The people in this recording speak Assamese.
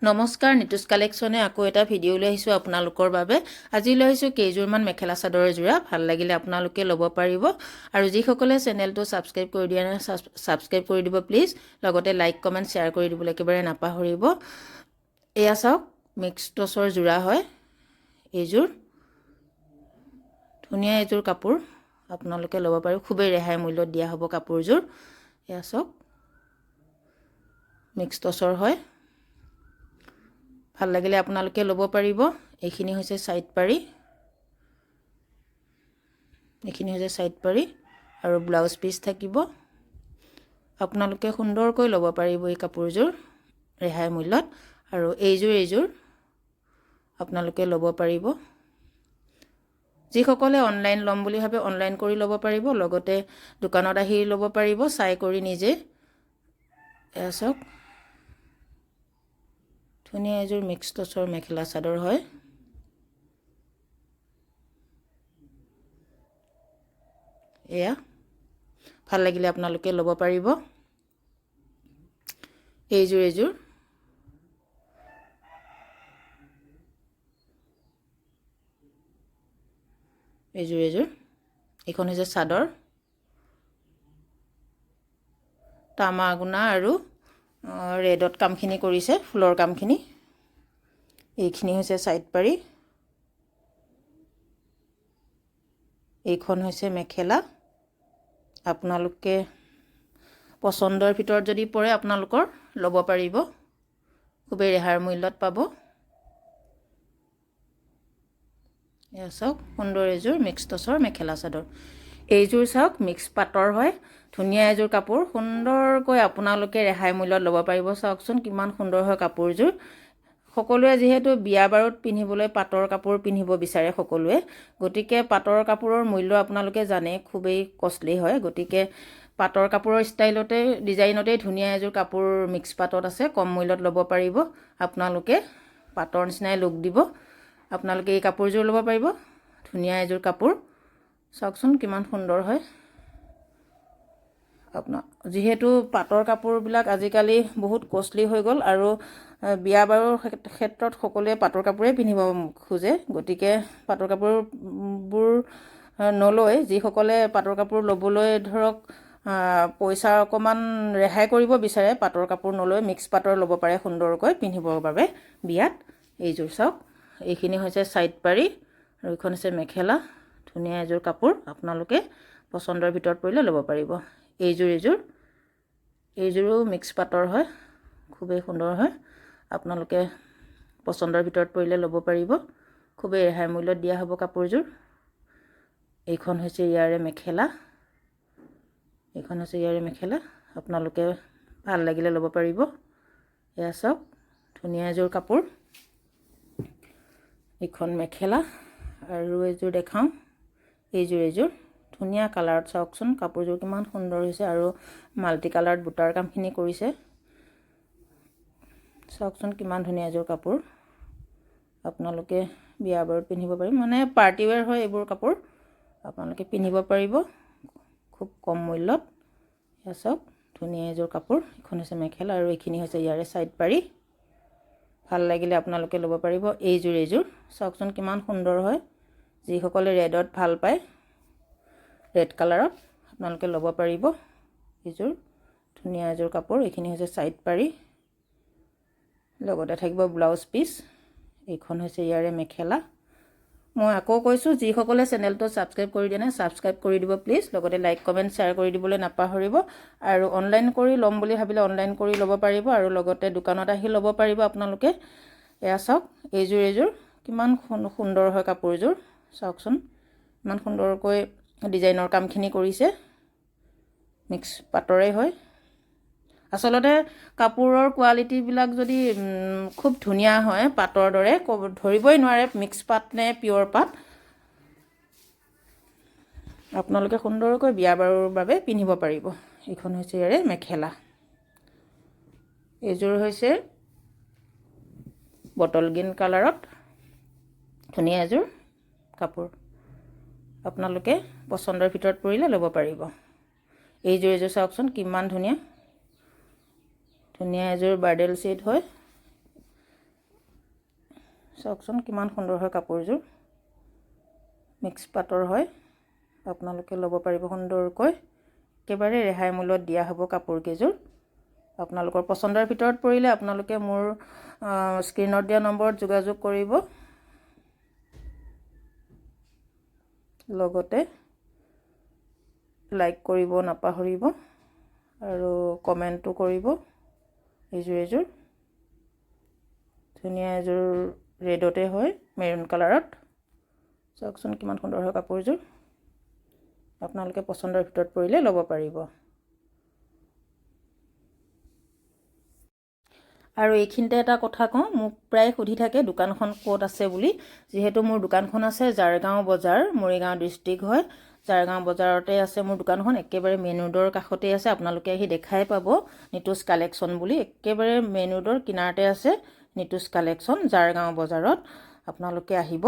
নমস্কাৰ, নিতুজ কালেকশ্যনে আকৌ এটা ভিডিঅ' লৈ আহিছোঁ আপোনালোকৰ বাবে। আজি লৈ আহিছোঁ কেইযোৰমান মেখেলা চাদৰৰ যোৰা। ভাল লাগিলে আপোনালোকে ল'ব পাৰিব। আৰু যিসকলে চেনেলটো ছাবস্ক্ৰাইব কৰি দিয়া নাই ছাবস্ক্ৰাইব কৰি দিব প্লিজ। লগতে লাইক কমেণ্ট শ্বেয়াৰ কৰি দিবলৈ একেবাৰে নাপাহৰিব। এয়া চাওক, মিক্স টচৰ যোৰা হয় এইযোৰ। ধুনীয়া এইযোৰ কাপোৰ আপোনালোকে ল'ব পাৰিব। খুবেই ৰেহাই মূল্যত দিয়া হ'ব কাপোৰযোৰ। এয়া চাওক, মিক্স টচৰ হয়। ভাল লাগিলে আপোনালোকে ল'ব পাৰিব। এইখিনি হৈছে সাইড পাৰি, এইখিনি হৈছে সাইড পাৰি আৰু ব্লাউজ পিচ থাকিব। আপোনালোকে সুন্দৰকৈ ল'ব পাৰিব এই কাপোৰযোৰ ৰেহাই মূল্যত। আৰু এইযোৰ আপোনালোকে ল'ব পাৰিব। যিসকলে অনলাইন ল'ম বুলি ভাবে অনলাইন কৰি ল'ব পাৰিব। লগতে দোকানত আহি ল'ব পাৰিব চাই কৰি নিজে। এয়া চাওক, ধুনীয়া এযোৰ মিক্স টচৰ মেখেলা চাদৰ হয়। এয়া ভাল লাগিলে আপোনালোকে ল'ব পাৰিব। এইযোৰ এইযোৰ এইখন হৈছে চাদৰ, তামা গুণা আৰু ৰেডত কামখিনি কৰিছে, ফুলৰ কামখিনি। এইখিনি হৈছে সাইড পাৰি, এইখন হৈছে মেখেলা। আপোনালোকে পচন্দৰ ভিতৰত যদি পৰে আপোনালোকৰ ল'ব পাৰিব। খুবেই ৰেহাই মূল্যত পাব। এয়া চাওক, সুন্দৰ এযোৰ মিক্স টচৰ মেখেলা চাদৰ। এইযোৰ চাওক, মিক্স পাটৰ হয়। ধুনীয়া এযোৰ কাপোৰ, সুন্দৰকৈ আপোনালোকে ৰেহাই মূল্যত ল'ব পাৰিব। চাওকচোন কিমান সুন্দৰ হয় কাপোৰযোৰ। সকলোৱে যিহেতু বিয়া বাৰুত পিন্ধিবলৈ পাটৰ কাপোৰ পিন্ধিব বিচাৰে সকলোৱে, গতিকে পাটৰ কাপোৰৰ মূল্য আপোনালোকে জানে খুবেই কষ্টলি হয়। গতিকে পাটৰ কাপোৰৰ ষ্টাইলতে ডিজাইনতেই ধুনীয়া এযোৰ কাপোৰ মিক্স পাটত আছে। কম মূল্যত ল'ব পাৰিব আপোনালোকে। পাটৰ নিচিনাই লুক দিব। আপোনালোকে এই কাপোৰযোৰ ল'ব পাৰিব। ধুনীয়া এযোৰ কাপোৰ, চাওকচোন কিমান সুন্দৰ হয়। যিহেতু পাটৰ কাপোৰবিলাক আজিকালি বহুত কষ্টলি হৈ গ'ল আৰু বিয়া বাৰুৰ ক্ষেত্ৰত সকলোৱে পাটৰ কাপোৰেই পিন্ধিব খোজে। গতিকে পাটৰ কাপোৰবোৰ নলৈ যিসকলে পাটৰ কাপোৰ ল'বলৈ ধৰক পইচা অকণমান ৰেহাই কৰিব বিচাৰে, পাটৰ কাপোৰ নলৈ মিক্স পাটৰ ল'ব পাৰে সুন্দৰকৈ পিন্ধিবৰ বাবে বিয়াত। এইযোৰ চাওক, এইখিনি হৈছে সাইড পাৰি আৰু এইখন হৈছে মেখেলা। ধুনীয়া এযোৰ কাপোৰ, আপোনালোকে পচন্দৰ ভিতৰত পৰিলে ল'ব পাৰিব। এইযোৰো মিক্স পাটৰ হয়, খুবেই সুন্দৰ হয়। আপোনালোকে পচন্দৰ ভিতৰত পৰিলে ল'ব পাৰিব। খুবেই ৰেহাই মূল্যত দিয়া হ'ব কাপোৰযোৰ। এইখন হৈছে ইয়াৰে মেখেলা, এইখন হৈছে ইয়াৰে মেখেলা। আপোনালোকে ভাল লাগিলে ল'ব পাৰিব। এয়া চাওক, ধুনীয়া এযোৰ কাপোৰ। এইখন মেখেলা আৰু এইযোৰ দেখাওঁ। এইযোৰ ধুনীয়া কালাৰত চাওকচোন কাপোৰযোৰ কিমান সুন্দৰ হৈছে আৰু মাল্টি কালাৰত বুটাৰ কামখিনি কৰিছে। চাওকচোন কিমান ধুনীয়া এযোৰ কাপোৰ। আপোনালোকে বিয়া বাৰুত পিন্ধিব পাৰিব, মানে পাৰ্টি ৱেৰ হয় এইবোৰ কাপোৰ। আপোনালোকে পিন্ধিব পাৰিব খুব কম মূল্যত। এয়া চাওক, ধুনীয়া এযোৰ কাপোৰ। এইখন হৈছে মেখেলা আৰু এইখিনি হৈছে ইয়াৰে সাইড পাৰি। ভাল লাগিলে আপোনালোকে ল'ব পাৰিব। এইযোৰ চাওকচোন কিমান সুন্দৰ হয়। যিসকলে ৰেডত ভাল পায়, ৰেড কালাৰত আপোনালোকে ল'ব পাৰিব। এইযোৰ ধুনীয়া এযোৰ কাপোৰ। এইখিনি হৈছে সাইড পাৰি, লগতে থাকিব ব্লাউজ পিচ। এইখন হৈছে ইয়াৰে মেখেলা। মই আকৌ কৈছোঁ, যিসকলে চেনেলটো ছাবস্ক্ৰাইব কৰি দিয়া নাই ছাবস্ক্ৰাইব কৰি দিব প্লিজ। লগতে লাইক কমেণ্ট শ্বেয়াৰ কৰি দিবলৈ নাপাহৰিব। আৰু অনলাইন কৰি ল'ম বুলি ভাবিলে অনলাইন কৰি ল'ব পাৰিব আৰু লগতে দোকানত আহি ল'ব পাৰিব আপোনালোকে। এয়া চাওক, এইযোৰ কিমান সুন্দৰ হয় কাপোৰযোৰ। চাওকচোন ইমান সুন্দৰকৈ ডিজাইনৰ কামখিনি কৰিছে। মিক্স পাটৰে হয়। আচলতে কাপোৰৰ কোৱালিটিবিলাক যদি খুব ধুনীয়া হয় পাটৰ দৰে, ধৰিবই নোৱাৰে মিক্স পাট নে পিয়'ৰ পাট। আপোনালোকে সুন্দৰকৈ বিয়া বাৰুৰ বাবে পিন্ধিব পাৰিব। এইখন হৈছে ইয়াৰে মেখেলা। এইযোৰ হৈছে বটল গ্ৰীণ কালাৰত ধুনীয়া এযোৰ কাপোৰ। আপোনালোকে পচন্দৰ ভিতৰত পৰিলে ল'ব পাৰিব। এইযোৰ চাওকচোন কিমান ধুনীয়া এযোৰ বাৰ্ডেল ছেট হয়। চাওকচোন কিমান সুন্দৰ হয় কাপোৰযোৰ, মিক্স পাটৰ হয়, আপোনালোকে ল'ব পাৰিব সুন্দৰকৈ। একেবাৰে ৰেহাই মূল্যত দিয়া হ'ব কাপোৰকেইযোৰ। আপোনালোকৰ পচন্দৰ ভিতৰত পৰিলে আপোনালোকে মোৰ স্ক্ৰীনত দিয়া নম্বৰত যোগাযোগ কৰিব। লগতে লাইক কৰিব নাপাহৰিব আৰু কমেণ্টো কৰিব। এইযোৰ ধুনীয়া এযোৰ ৰেডতে হয়, মেৰুন কালাৰত। চাওকচোন কিমান সুন্দৰ হয় কাপোৰযোৰ। আপোনালোকে পচন্দৰ ভিতৰত পৰিলে ল'ব পাৰিব। আৰু এইখিনিতে এটা কথা কওঁ, মোক প্ৰায় সুধি থাকে দোকানখন ক'ত আছে বুলি। যিহেতু মোৰ দোকানখন আছে জাৰগাঁও বজাৰ, মৰিগাঁও ডিষ্ট্ৰিক্ট হয়। জাৰগাঁও বজাৰতে আছে মোৰ দোকানখন, একেবাৰে মেইন ৰোডৰ কাষতে আছে। আপোনালোকে আহি দেখাই পাব নিতুজ কালেকশ্যন বুলি, একেবাৰে মেইন ৰোডৰ কিনাৰতে আছে নিতুজ কালেকশ্যন জাৰগাঁও বজাৰত। আপোনালোকে আহিব।